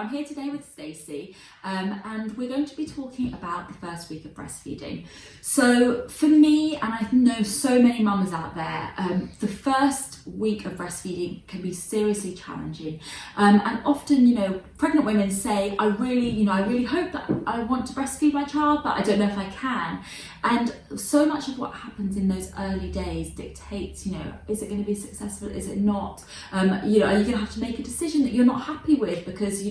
I'm here today with Stacey, and we're going to be talking about the first week of breastfeeding. So for me, and I know so many mums out there, the first week of breastfeeding can be seriously challenging. And often, pregnant women say, I really hope that I want to breastfeed my child, but I don't know if I can. And so much of what happens in those early days dictates, is it going to be successful? Is it not? Are you going to have to make a decision that you're not happy with because,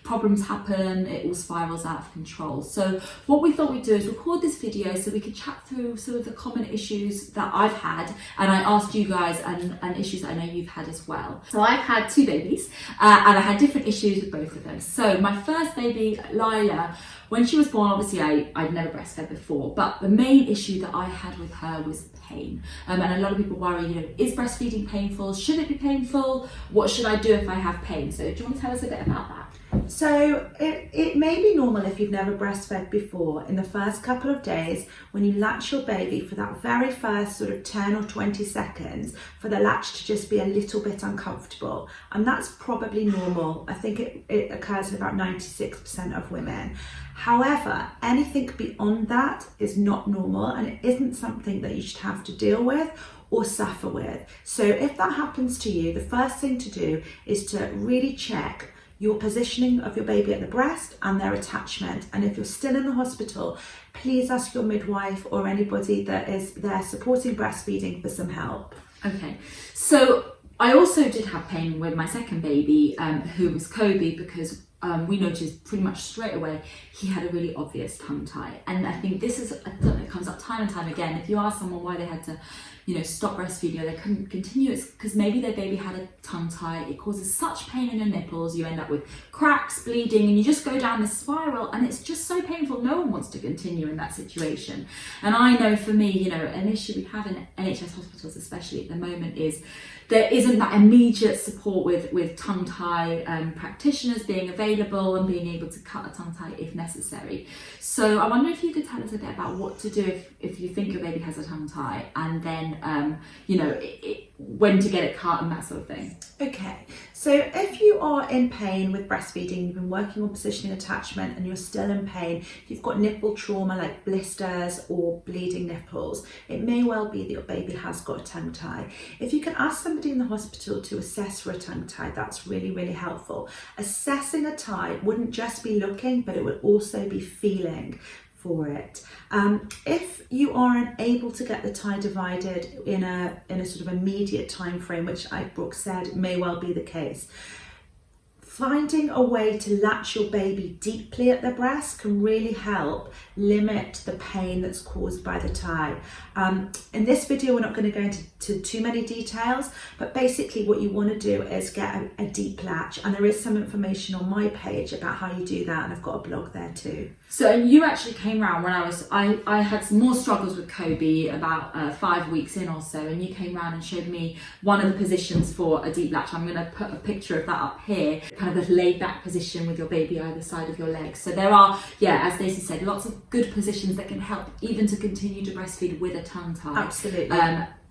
problems happen, it all spirals out of control. So what we thought we'd do is record this video so we could chat through some of the common issues that I've had, and I asked you guys and issues that I know you've had as well. So I've had two babies and I had different issues with both of them. So my first baby, Lila, when she was born, obviously I'd never breastfed before, but the main issue that I had with her was pain. And a lot of people worry, is breastfeeding painful? Should it be painful? What should I do if I have pain? So do you want to tell us a bit about that? So it may be normal if you've never breastfed before in the first couple of days when you latch your baby for that very first sort of 10 or 20 seconds for the latch to just be a little bit uncomfortable. And that's probably normal. I think it occurs in about 96% of women. However, anything beyond that is not normal, and it isn't something that you should have to deal with or suffer with. So if that happens to you, the first thing to do is to really check your positioning of your baby at the breast and their attachment. And if you're still in the hospital, please ask your midwife or anybody that is there supporting breastfeeding for some help. Okay, so I also did have pain with my second baby, who was Kobe, because we noticed pretty much straight away he had a really obvious tongue tie. And I think this is, it comes up time and time again. If you ask someone why they had to, stop breastfeeding or they couldn't continue, it's because maybe their baby had a tongue tie. It causes such pain in your nipples. You end up with cracks, bleeding, and you just go down this spiral, and it's just so painful. No one wants to continue in that situation. And I know for me, an issue we have in NHS hospitals, especially at the moment, is there isn't that immediate support with tongue tie practitioners being available and being able to cut a tongue tie if necessary. So I wonder if you could tell us a bit about what to do if you think your baby has a tongue tie, and then when to get it cut and that sort of thing. Okay, so if you are in pain with breastfeeding, you've been working on positioning attachment and you're still in pain, you've got nipple trauma like blisters or bleeding nipples, it may well be that your baby has got a tongue tie. If you can ask somebody in the hospital to assess for a tongue tie, that's really, really helpful. Assessing a tie wouldn't just be looking, but it would also be feeling for it. If you are unable to get the tie divided in a sort of immediate time frame, which Brooke said may well be the case, finding a way to latch your baby deeply at the breast can really help limit the pain that's caused by the tie. In this video, we're not going to go into too many details, but basically what you want to do is get a deep latch, and there is some information on my page about how you do that, and I've got a blog there too. So you actually came round when I had some more struggles with Kobe about 5 weeks in or so, and you came round and showed me one of the positions for a deep latch. I'm going to put a picture of that up here, kind of a laid back position with your baby either side of your legs. So there are, as Stacey said, lots of good positions that can help even to continue to breastfeed with a tongue tie. Absolutely.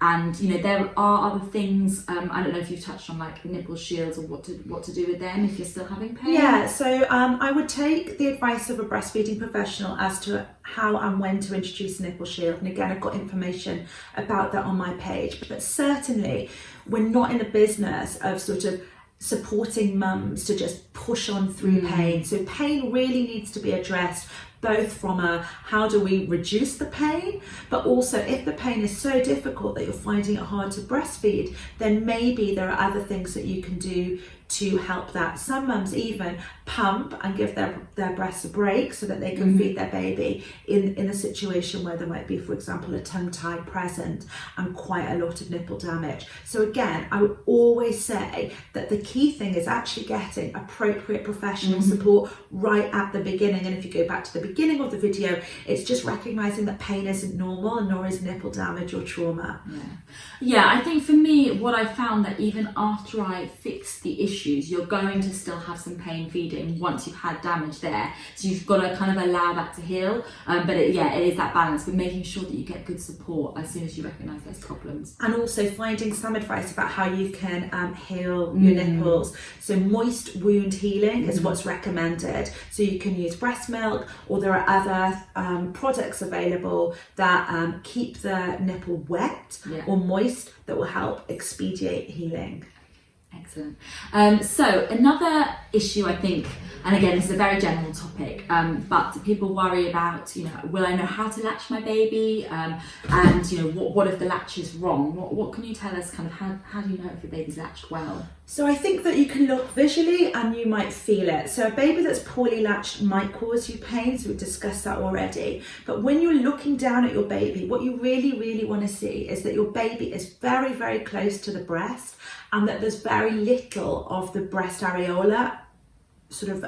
And there are other things. I don't know if you've touched on like nipple shields or what to do with them if you're still having pain. Yeah, so I would take the advice of a breastfeeding professional as to how and when to introduce a nipple shield. And again, I've got information about that on my page. But certainly, we're not in the business of sort of supporting mums to just push on through pain. So pain really needs to be addressed both from a how do we reduce the pain, but also if the pain is so difficult that you're finding it hard to breastfeed, then maybe there are other things that you can do to help that. Some mums even pump and give their breasts a break so that they can feed their baby in a situation where there might be, for example, a tongue tie present and quite a lot of nipple damage. So again, I would always say that the key thing is actually getting appropriate professional support right at the beginning. And if you go back to the beginning of the video, it's just recognizing that pain isn't normal, and nor is nipple damage or trauma. Yeah, I think for me, what I found that even after I fixed the issue issues, you're going to still have some pain feeding once you've had damage there. So you've got to kind of allow that to heal. But it is that balance with making sure that you get good support as soon as you recognise there's problems. And also finding some advice about how you can heal your nipples. So moist wound healing is what's recommended. So you can use breast milk, or there are other products available that keep the nipple wet or moist, that will help expedite healing. Excellent. So another issue, I think, and again, this is a very general topic, but people worry about, will I know how to latch my baby? And, what if the latch is wrong? What can you tell us, kind of, how do you know if the baby's latched well? So I think that you can look visually and you might feel it. So a baby that's poorly latched might cause you pain, so we've discussed that already. But when you're looking down at your baby, what you really, really want to see is that your baby is very, very close to the breast, and that there's very little of the breast areola sort of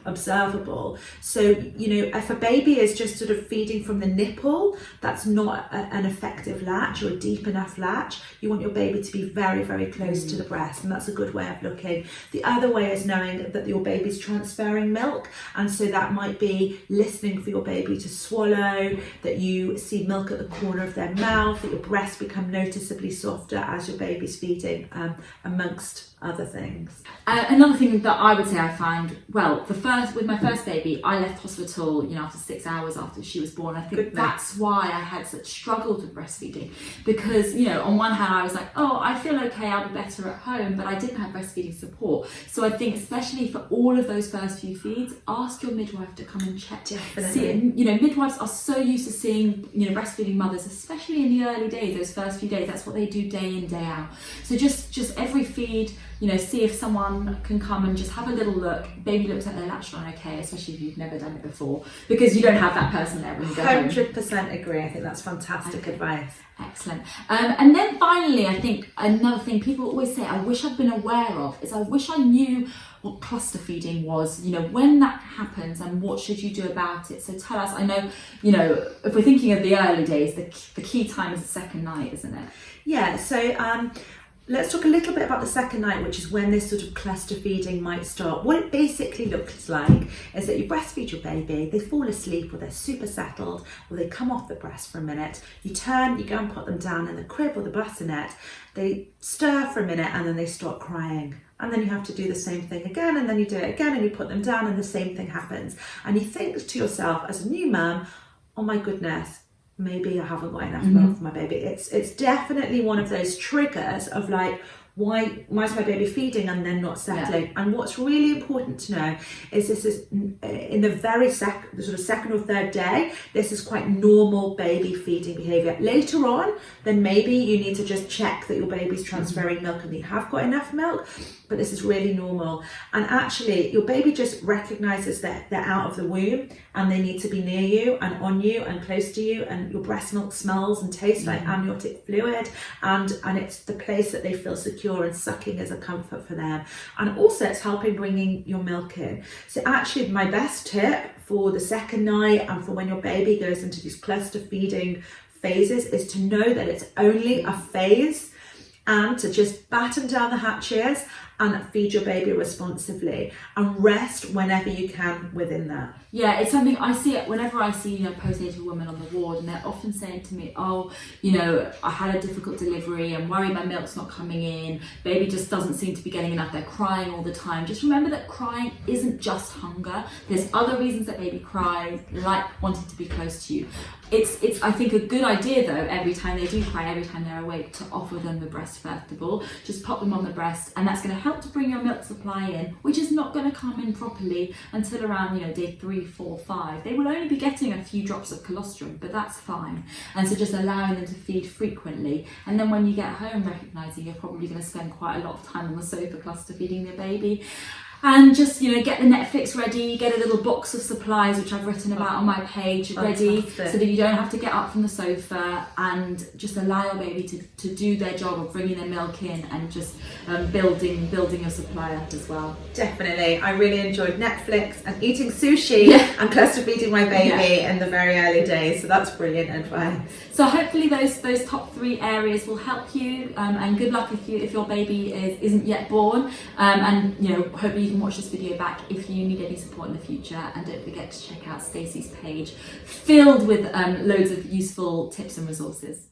observable. So, if a baby is just sort of feeding from the nipple, that's not an effective latch or a deep enough latch. You want your baby to be very, very close to the breast, and that's a good way of looking. The other way is knowing that your baby's transferring milk, and so that might be listening for your baby to swallow, that you see milk at the corner of their mouth, that your breasts become noticeably softer as your baby's feeding, amongst other things. Another thing that I would say I find, with my first baby, I left hospital, after 6 hours after she was born. I think that's why I had such struggles with breastfeeding, because, on one hand I was like, oh, I feel okay, I'll be better at home, but I didn't have breastfeeding support. So I think, especially for all of those first few feeds, ask your midwife to come and check. Definitely. Midwives are so used to seeing, breastfeeding mothers, especially in the early days, those first few days. That's what they do day in, day out. So just every feed, see if someone can come and just have a little look. Baby looks like they're latched on okay, especially if you've never done it before, because you don't have that person there when you go home. 100% agree. I think that's fantastic advice. Excellent. And then finally, I think another thing people always say, I wish I'd been aware of, is I wish I knew what cluster feeding was, when that happens, and what should you do about it. So tell us, I know, if we're thinking of the early days, the key time is the second night, isn't it? Yeah, so let's talk a little bit about the second night, which is when this sort of cluster feeding might start. What it basically looks like is that you breastfeed your baby, they fall asleep, or they're super settled, or they come off the breast for a minute. You turn, you go and put them down in the crib or the bassinet, they stir for a minute, and then they start crying. And then you have to do the same thing again, and then you do it again, and you put them down, and the same thing happens. And you think to yourself as a new mum, oh my goodness, maybe I haven't got enough milk for my baby. It's definitely one of those triggers of like, why is my baby feeding and then not settling? Yeah. And what's really important to know is this is in the sort of second or third day, this is quite normal baby feeding behaviour. Later on, then maybe you need to just check that your baby's transferring milk and that you have got enough milk, but this is really normal. And actually, your baby just recognises that they're out of the womb and they need to be near you and on you and close to you, and your breast milk smells and tastes like amniotic fluid, and it's the place that they feel secure, and sucking is a comfort for them. And also it's helping bringing your milk in. So actually my best tip for the second night and for when your baby goes into these cluster feeding phases is to know that it's only a phase, and to just batten down the hatches and feed your baby responsibly, and rest whenever you can within that. Yeah, it's something I see it whenever I see, postnatal women on the ward, and they're often saying to me, oh, I had a difficult delivery, I'm worried my milk's not coming in, baby just doesn't seem to be getting enough, they're crying all the time. Just remember that crying isn't just hunger. There's other reasons that baby cries, like wanting to be close to you. It's I think a good idea though, every time they do cry, every time they're awake, to offer them the breast first of all. Just pop them on the breast, and that's going to help to bring your milk supply in, which is not going to come in properly until around day 3, 4, 5. They will only be getting a few drops of colostrum, but that's fine. And so just allowing them to feed frequently, and then when you get home, recognising you're probably going to spend quite a lot of time on the sofa cluster feeding their baby. And just, you know, get the Netflix ready, get a little box of supplies, which I've written about on my page, ready, so that you don't have to get up from the sofa, and just allow your baby to do their job of bringing their milk in and just building your supply up as well. Definitely. I really enjoyed Netflix and eating sushi and cluster feeding my baby in the very early days, so that's brilliant advice. So hopefully those top 3 areas will help you, and good luck if your baby isn't yet born, and you know, hopefully you can watch this video back if you need any support in the future, and don't forget to check out Stacey's page filled with loads of useful tips and resources.